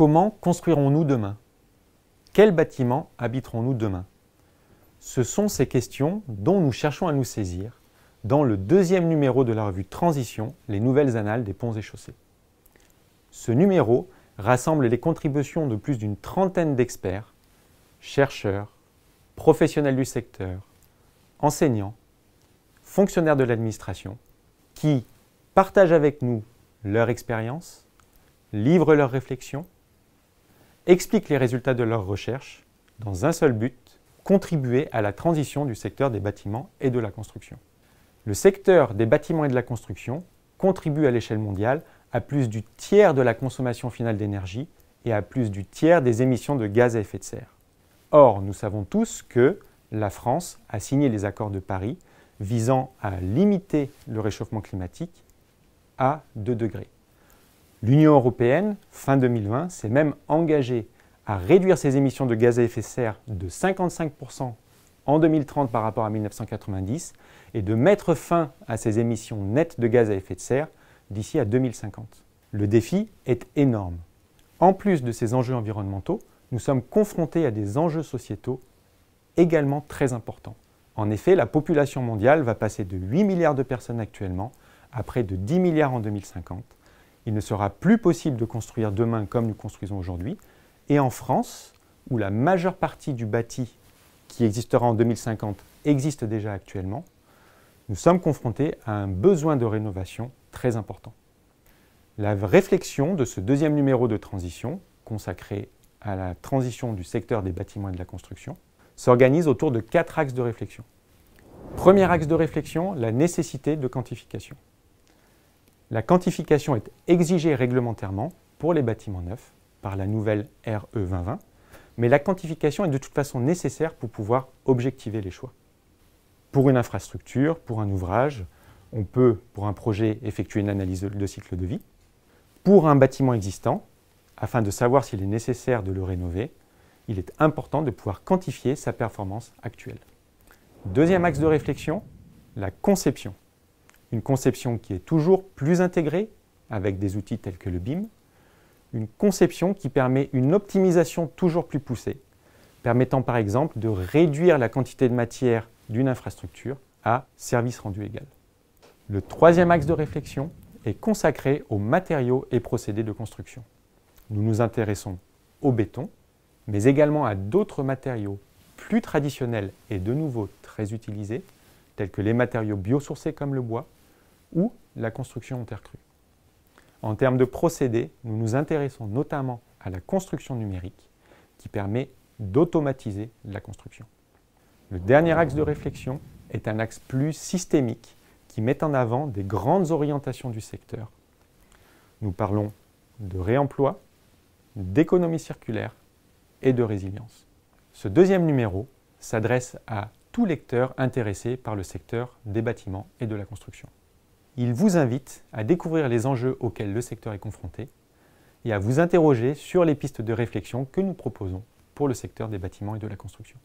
Comment construirons-nous demain? Quels bâtiments habiterons-nous demain? Ce sont ces questions dont nous cherchons à nous saisir dans le deuxième numéro de la revue Transition, les nouvelles annales des ponts et chaussées. Ce numéro rassemble les contributions de plus d'une trentaine d'experts, chercheurs, professionnels du secteur, enseignants, fonctionnaires de l'administration, qui partagent avec nous leur expérience, livrent leurs réflexions, expliquent les résultats de leurs recherches dans un seul but, contribuer à la transition du secteur des bâtiments et de la construction. Le secteur des bâtiments et de la construction contribue à l'échelle mondiale à plus du tiers de la consommation finale d'énergie et à plus du tiers des émissions de gaz à effet de serre. Or, nous savons tous que la France a signé les accords de Paris visant à limiter le réchauffement climatique à 2 degrés. L'Union européenne, fin 2020, s'est même engagée à réduire ses émissions de gaz à effet de serre de 55% en 2030 par rapport à 1990 et de mettre fin à ses émissions nettes de gaz à effet de serre d'ici à 2050. Le défi est énorme. En plus de ces enjeux environnementaux, nous sommes confrontés à des enjeux sociétaux également très importants. En effet, la population mondiale va passer de 8 milliards de personnes actuellement à près de 10 milliards en 2050. Il ne sera plus possible de construire demain comme nous construisons aujourd'hui. Et en France, où la majeure partie du bâti qui existera en 2050 existe déjà actuellement, nous sommes confrontés à un besoin de rénovation très important. La réflexion de ce deuxième numéro de transition, consacré à la transition du secteur des bâtiments et de la construction, s'organise autour de 4 axes de réflexion. Premier axe de réflexion, la nécessité de quantification. La quantification est exigée réglementairement pour les bâtiments neufs par la nouvelle RE 2020, mais la quantification est de toute façon nécessaire pour pouvoir objectiver les choix. Pour une infrastructure, pour un ouvrage, on peut, pour un projet, effectuer une analyse de cycle de vie. Pour un bâtiment existant, afin de savoir s'il est nécessaire de le rénover, il est important de pouvoir quantifier sa performance actuelle. Deuxième axe de réflexion, la conception. Une conception qui est toujours plus intégrée avec des outils tels que le BIM, une conception qui permet une optimisation toujours plus poussée, permettant par exemple de réduire la quantité de matière d'une infrastructure à service rendu égal. Le troisième axe de réflexion est consacré aux matériaux et procédés de construction. Nous nous intéressons au béton, mais également à d'autres matériaux plus traditionnels et de nouveau très utilisés, tels que les matériaux biosourcés comme le bois ou la construction en terre crue. En termes de procédés, nous nous intéressons notamment à la construction numérique qui permet d'automatiser la construction. Le dernier axe de réflexion est un axe plus systémique qui met en avant des grandes orientations du secteur. Nous parlons de réemploi, d'économie circulaire et de résilience. Ce deuxième numéro s'adresse à tout lecteur intéressé par le secteur des bâtiments et de la construction. Il vous invite à découvrir les enjeux auxquels le secteur est confronté et à vous interroger sur les pistes de réflexion que nous proposons pour le secteur des bâtiments et de la construction.